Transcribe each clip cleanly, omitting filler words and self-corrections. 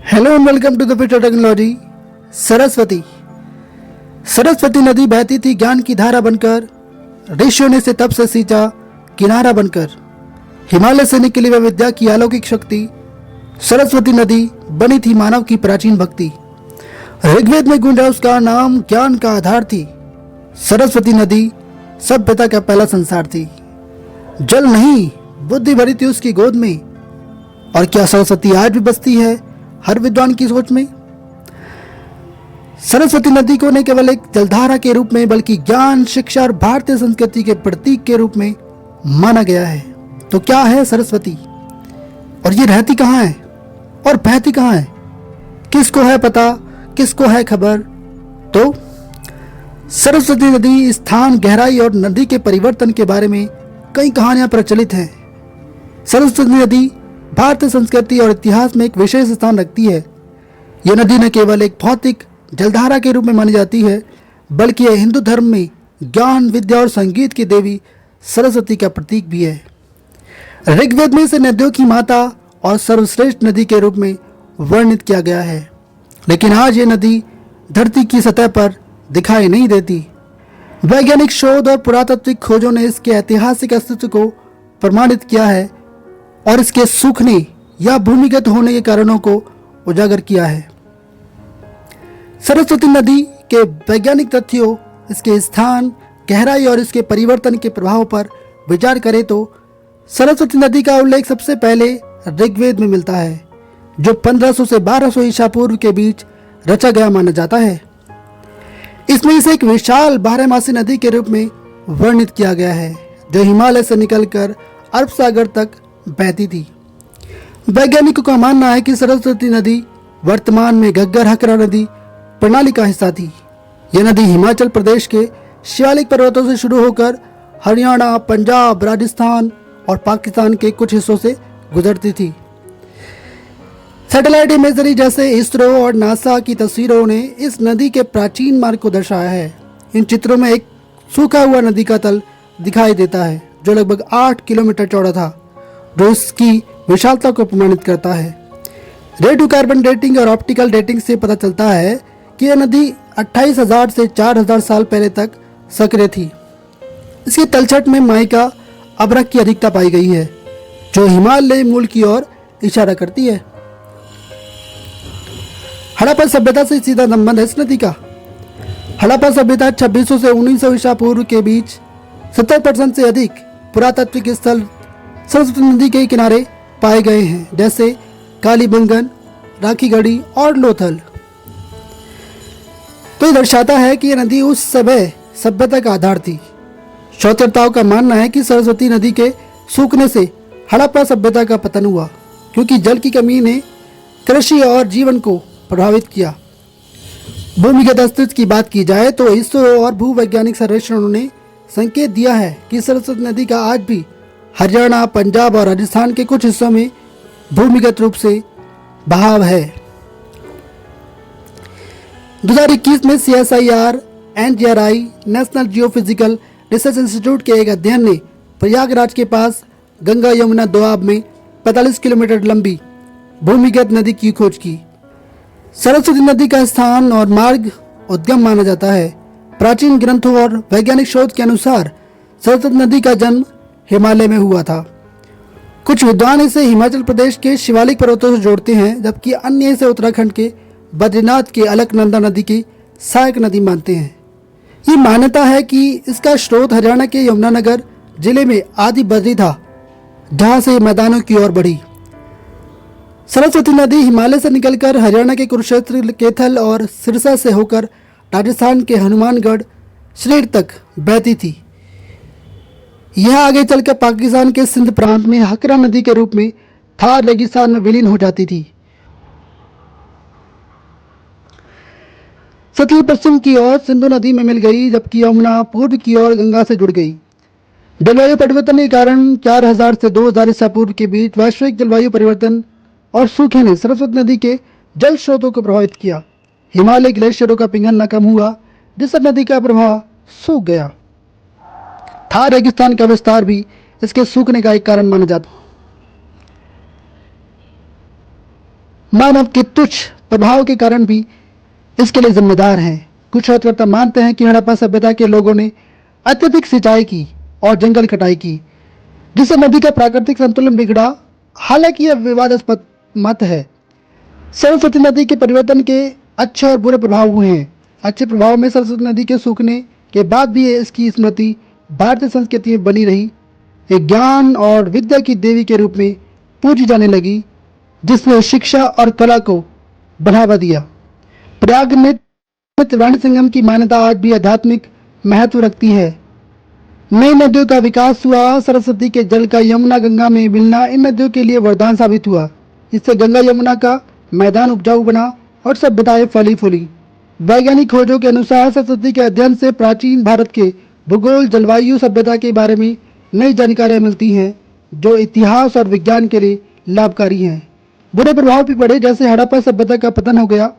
Hello and welcome to the future technology. Saraswati Saraswati नदी बहती थी ज्ञान की धारा बनकर, ऋषियों ने इसे तप से सींचा किनारा बनकर। हिमालय से निकली वह विद्या की अलौकिक शक्ति, सरस्वती नदी बनी थी मानव की प्राचीन भक्ति। ऋग्वेद में गूंजा उसका नाम, ज्ञान का आधार थी। सरस्वती नदी सभ्यता का पहला संसार थी। जल नहीं, बुद्धि भरी थी उसकी गोद में। और क्या सरस्वती आज भी बसती है हर विद्वान की सोच में? सरस्वती नदी को न केवल एक जलधारा के रूप में बल्कि ज्ञान, शिक्षा और भारतीय संस्कृति के प्रतीक के रूप में माना गया है। तो क्या है सरस्वती, और ये रहती कहाँ है और बहती कहाँ है? किसको है पता, किसको है खबर? तो सरस्वती नदी स्थान, गहराई और नदी के परिवर्तन के बारे में कई कहानियां प्रचलित हैं। सरस्वती नदी भारतीय संस्कृति और इतिहास में एक विशेष स्थान रखती है। यह नदी न केवल एक भौतिक जलधारा के रूप में मानी जाती है, बल्कि यह हिंदू धर्म में ज्ञान, विद्या और संगीत की देवी सरस्वती का प्रतीक भी है। ऋग्वेद में इसे नदियों की माता और सर्वश्रेष्ठ नदी के रूप में वर्णित किया गया है। लेकिन आज ये नदी धरती की सतह पर दिखाई नहीं देती। वैज्ञानिक शोध और पुरातात्विक खोजों ने इसके ऐतिहासिक अस्तित्व को प्रमाणित किया है और इसके सूखने या भूमिगत होने के कारणों को उजागर किया है। सरस्वती नदी के वैज्ञानिक तथ्यों, इसके स्थान, गहराई और इसके परिवर्तन के प्रभाव पर विचार करें तो सरस्वती नदी का उल्लेख सबसे पहले ऋग्वेद में मिलता है, जो 1500 से 1200 ईसा पूर्व के बीच रचा गया माना जाता है। इसमें इसे एक विशाल बारहमासी नदी के रूप में वर्णित किया गया है, जो हिमालय से निकलकर अरब सागर तक बहती थी। वैज्ञानिकों का मानना है कि सरस्वती नदी वर्तमान में घग्गर हकरा नदी प्रणाली का हिस्सा थी। यह नदी हिमाचल प्रदेश के शिवालिक पर्वतों से शुरू होकर हरियाणा, पंजाब, राजस्थान और पाकिस्तान के कुछ हिस्सों से गुजरती थी। सैटेलाइट इमेजरी जैसे इसरो और नासा की तस्वीरों ने इस नदी के प्राचीन मार्ग को दर्शाया है। इन चित्रों में एक सूखा हुआ नदी का तल दिखाई देता है, जो लगभग 8 किलोमीटर चौड़ा था, जो इसकी विशालता को प्रमाणित करता है। रेडियो कार्बन डेटिंग और ऑप्टिकल डेटिंग से पता चलता है कि यह नदी 28,000 से 4,000 साल पहले तक सक्रिय थी। इसके तलछट में माइका अभ्रक की अधिकता पाई गई है, जो हिमालय मूल की ओर इशारा करती है। हड़प्पा सभ्यता से सीधा संबंध है इस नदी का। हड़प्पा सभ्यता 2600 से 1900 ईसा पूर्व के बीच 70% से अधिक पुरातात्विक स्थल सरस्वती नदी के किनारे पाए गए हैं, जैसे कालीबंगन, राखीगढ़ी और लोथल। तो ये दर्शाता है कि यह नदी उस समय सभ्यता का आधार थी। शोधकर्ताओं का मानना है कि सरस्वती नदी के सूखने से हड़प्पा सभ्यता का पतन हुआ, क्योंकि जल की कमी ने कृषि और जीवन को प्रभावित किया। भूमिगत अस्तित्व की बात की जाए तो इसरो और भूवैज्ञानिक सर्वेक्षणों ने संकेत दिया है कि सरस्वती नदी का आज भी हरियाणा, पंजाब और राजस्थान के कुछ हिस्सों में भूमिगत रूप से बहाव है। 2021 में CSIR NGRI national geophysical research institute के एक अध्ययन ने प्रयागराज के पास गंगा यमुना दोआब में 45 किलोमीटर लंबी भूमिगत नदी की खोज की। सरस्वती नदी का स्थान और मार्ग उद्गम माना जाता है। प्राचीन ग्रंथों और वैज्ञानिक शोध के अनुसार सरस्वती नदी का जन्म हिमालय में हुआ था। कुछ विद्वान इसे हिमाचल प्रदेश के शिवालिक पर्वतों से जोड़ते हैं, जबकि अन्य इसे उत्तराखंड के बद्रीनाथ के अलकनंदा नदी की सहायक नदी मानते हैं। ये मान्यता है कि इसका स्रोत हरियाणा के यमुनानगर जिले में आदि बद्री था, जहाँ से मैदानों की ओर बढ़ी। सरस्वती नदी हिमालय से निकलकर हरियाणा के कुरुक्षेत्र, कैथल और सिरसा से होकर राजस्थान के हनुमानगढ़, श्रीर तक बहती थी। यह आगे चलकर पाकिस्तान के सिंध प्रांत में हकरा नदी के रूप में थार रेगिस्तान में विलीन हो जाती थी। सतलुज पश्चिम की ओर सिंधु नदी में मिल गई, जबकि यमुना पूर्व की ओर गंगा से जुड़ गई। जलवायु परिवर्तन के कारण 4000 से 2000 ईसा पूर्व के बीच वैश्विक जलवायु परिवर्तन और सूखे ने सरस्वती नदी के जल स्रोतों को प्रभावित किया। हिमालय ग्लेशियरों का पिघलना कम हुआ, जिससे नदी का प्रवाह सूख गया। थार रेगिस्तान का विस्तार भी इसके सूखने का एक कारण माना जाता है। मानव के तुच्छ प्रभाव के कारण भी इसके लिए जिम्मेदार हैं। कुछ शोधकर्ता मानते हैं कि हड़प्पा सभ्यता के लोगों ने अत्यधिक सिंचाई की और जंगल कटाई की, जिससे नदी का प्राकृतिक संतुलन बिगड़ा। हालांकि यह विवादास्पद मत है। सरस्वती नदी के परिवर्तन के अच्छे और बुरे प्रभाव हुए हैं। अच्छे प्रभाव में सरस्वती नदी के सूखने के बाद भी इसकी स्मृति भारतीय संस्कृति में बनी रही, एक ज्ञान और विद्या की देवी के रूप में पूजी जाने लगी, जिसने शिक्षा और कला को बढ़ावा दिया। प्रयाग में त्रिवेणी संगम की मान्यता आज भी आध्यात्मिक महत्व रखती है। नई नदियों का विकास हुआ। सरस्वती के जल का यमुना गंगा में मिलना इन नदियों के लिए वरदान साबित हुआ। इससे गंगा यमुना का मैदान उपजाऊ बना और सभ्यताएं फली फूली। वैज्ञानिक खोजों के अनुसार सरस्वती के अध्ययन से प्राचीन भारत के भूगोल, जलवायु, सभ्यता के बारे में नई जानकारियां मिलती हैं, जो इतिहास और विज्ञान के लिए लाभकारी हैं। बुरे प्रभाव भी पड़े, जैसे हड़प्पा सभ्यता का पतन हो गया।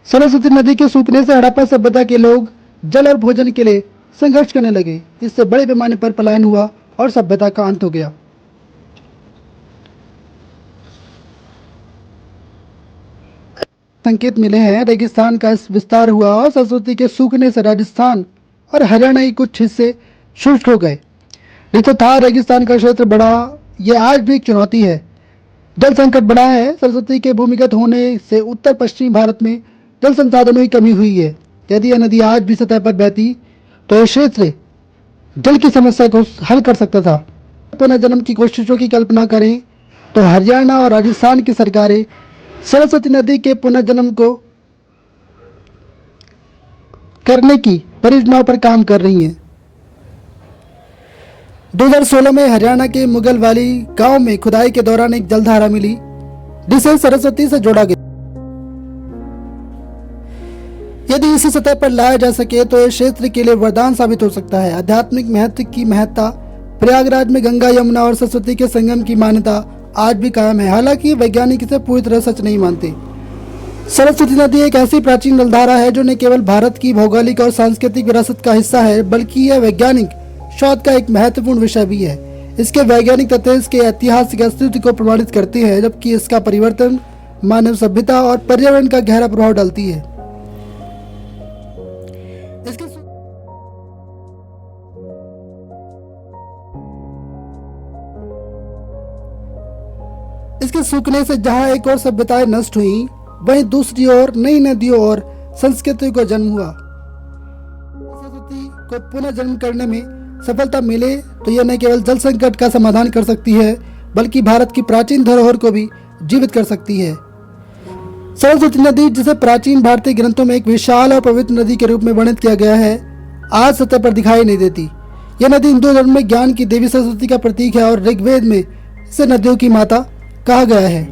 सरस्वती नदी के सूखने से हड़प्पा सभ्यता के लोग जल और भोजन के लिए संघर्ष करने लगे। इससे बड़े पैमाने पर पलायन हुआ और सभ्यता का अंत हो गया। संकेत मिले हैं, रेगिस्तान का विस्तार हुआ और सरस्वती के सूखने से राजस्थान और हरियाणा के कुछ हिस्से शुष्क हो गए। नहीं तो था रेगिस्तान का क्षेत्र बड़ा, यह आज भी एक चुनौती है। जल संकट बड़ा है। सरस्वती के भूमिगत होने से उत्तर पश्चिमी भारत में जल संसाधनों की कमी हुई है। यदि यह नदी आज भी सतह पर बहती तो यह क्षेत्र जल की समस्या को हल कर सकता था। पुनर्जन्म की कोशिशों की कल्पना करें तो हरियाणा और राजस्थान की सरकारें सरस्वती नदी के पुनर्जन्म को करने की परियोजनाओं पर काम कर रही हैं। 2016 में हरियाणा के मुगलवाली गांव में खुदाई के दौरान एक जलधारा मिली, जिसे सरस्वती से जोड़ा गया। यदि इसे सतह पर लाया जा सके तो यह क्षेत्र के लिए वरदान साबित हो सकता है। आध्यात्मिक महत्व की महत्ता प्रयागराज में गंगा, यमुना और सरस्वती के संगम की मान्यता आज भी कायम है। हालांकि वैज्ञानिक इसे पूरी तरह सच नहीं मानते। सरस्वती नदी एक ऐसी प्राचीन जलधारा है जो न केवल भारत की भौगोलिक और सांस्कृतिक विरासत का हिस्सा है, बल्कि यह वैज्ञानिक शोध का एक महत्वपूर्ण विषय भी है। इसके वैज्ञानिक तथ्य इसके ऐतिहासिक अस्तित्व को प्रमाणित करते हैं, जबकि इसका परिवर्तन मानव सभ्यता और पर्यावरण का गहरा प्रभाव डालती है। इसके सूखने से जहां एक और सभ्यताएं नष्ट हुई, वहीं दूसरी ओर नई नदियों और संस्कृतियों का जन्म हुआ। सरस्वती को पुनः जन्म करने में सफलता मिले तो यह न केवल जल संकट का समाधान कर सकती है, बल्कि भारत की प्राचीन धरोहर को भी जीवित कर सकती है। सरस्वती नदी, जिसे प्राचीन भारतीय ग्रंथों में एक विशाल और पवित्र नदी के रूप में वर्णित किया गया है, आज सतह पर दिखाई नहीं देती। यह नदी हिंदू धर्म में ज्ञान की देवी सरस्वती का प्रतीक है और ऋग्वेद में इसे नदियों की माता कहा गया है।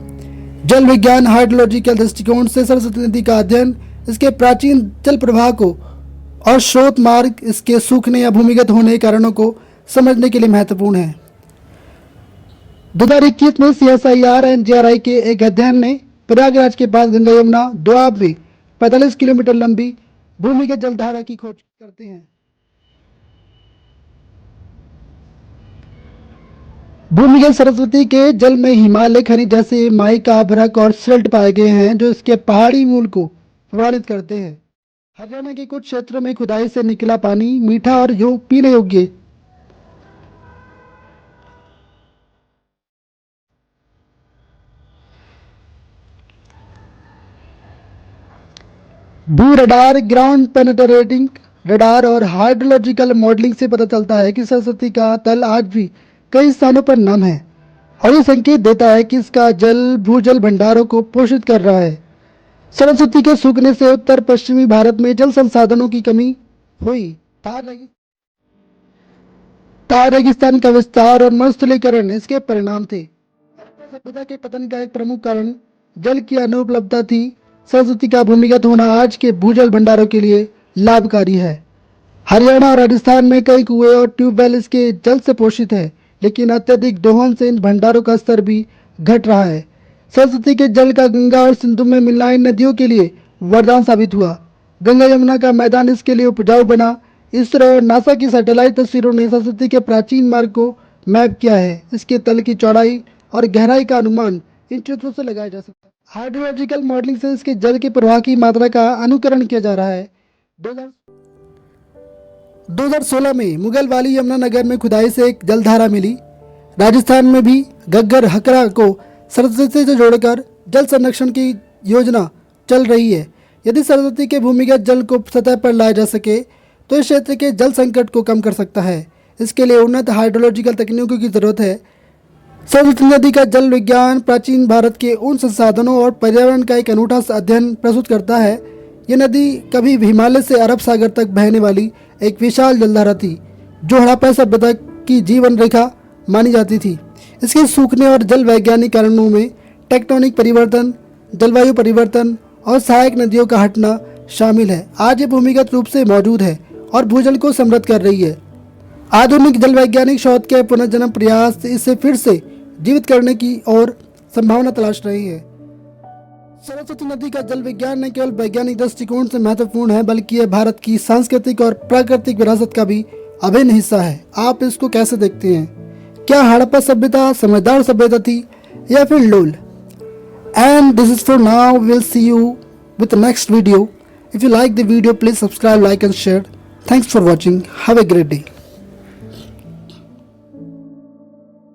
जल विज्ञान हाइड्रोलॉजिकल दृष्टिकोण से सरस्वती नदी का अध्ययन इसके प्राचीन जल प्रवाह को और स्रोत मार्ग, इसके सूखने या भूमिगत होने के कारणों को समझने के लिए महत्वपूर्ण है। 2021 में CSIR NGRI के एक अध्ययन ने प्रयागराज के पास गंगा यमुना दोआब में 45 किलोमीटर लंबी भूमिगत जलधारा की खोज करते हैं। भूमिगत सरस्वती के जल में हिमालय खनिज जैसे माइका, अभ्रक और सिल्ट पाए गए हैं, जो इसके पहाड़ी मूल को प्रभावित करते हैं। हरियाणा के कुछ क्षेत्रों में खुदाई से निकला पानी मीठा और पीने योग्य भू रडार, ग्राउंड पेनेट्रेटिंग रडार और हाइड्रोलॉजिकल मॉडलिंग से पता चलता है कि सरस्वती का तल आज भी कई स्थानों पर नम है और ये संकेत देता है कि इसका जल भूजल भंडारों को पोषित कर रहा है। सरस्वती के सूखने से उत्तर पश्चिमी भारत में जल संसाधनों की कमी हुई। थार रेगिस्तान का विस्तार और मरुस्थलीकरण इसके परिणाम थे। सभ्यता के पतन का एक प्रमुख कारण जल की अनुपलब्धता थी। सरस्वती का भूमिगत होना आज के भूजल भंडारों के लिए लाभकारी है। हरियाणा और राजस्थान में कई कुएं और ट्यूबवेल इसके जल से पोषित है, लेकिन अत्यधिक दोहन से इन भंडारों का स्तर भी घट रहा है। सरस्वती के जल का गंगा और सिंधु में मिलना इन नदियों के लिए वरदान साबित हुआ। गंगा यमुना का मैदान इसके लिए उपजाऊ बना। इसरो और नासा की सैटेलाइट तस्वीरों ने सरस्वती के प्राचीन मार्ग को मैप किया है। इसके तल की चौड़ाई और गहराई का अनुमान इन चित्रों से लगाया जा सकता है। हाइड्रोलॉजिकल मॉडलिंग से इसके जल के प्रवाह की मात्रा का अनुकरण किया जा रहा है। 2016 में मुगल वाली यमुनानगर में खुदाई से एक जलधारा मिली। राजस्थान में भी घग्गर हकरा को सरस्वती से जोड़कर जल संरक्षण की योजना चल रही है। यदि सरस्वती के भूमिगत जल को सतह पर लाया जा सके तो इस क्षेत्र के जल संकट को कम कर सकता है। इसके लिए उन्नत हाइड्रोलॉजिकल तकनीकों की जरूरत है। सरस्वती नदी का जल विज्ञान प्राचीन भारत के उन संसाधनों और पर्यावरण का एक अनूठा अध्ययन प्रस्तुत करता है। ये नदी कभी हिमालय से अरब सागर तक बहने वाली एक विशाल जलधारा थी, जो हड़प्पा सभ्यता की जीवन रेखा मानी जाती थी। इसके सूखने और जल वैज्ञानिक कारणों में टेक्टोनिक परिवर्तन, जलवायु परिवर्तन और सहायक नदियों का हटना शामिल है। आज ये भूमिगत रूप से मौजूद है और भूजल को समृद्ध कर रही है। आधुनिक जल वैज्ञानिक शोध के पुनर्जन्म प्रयास इसे फिर से जीवित करने की और संभावना तलाश रही है। सरस्वती नदी का जल विज्ञान न केवल वैज्ञानिक दृष्टिकोण से महत्वपूर्ण है, बल्कि यह भारत की सांस्कृतिक और प्राकृतिक विरासत का भी अभिन्न हिस्सा है। आप इसको कैसे देखते हैं? क्या हड़प्पा सभ्यता समझदार सभ्यता थी या फिर lol? And this is for now. Will see you with next video. If you like the video, please subscribe, like and share. Thanks for watching. Have a great day.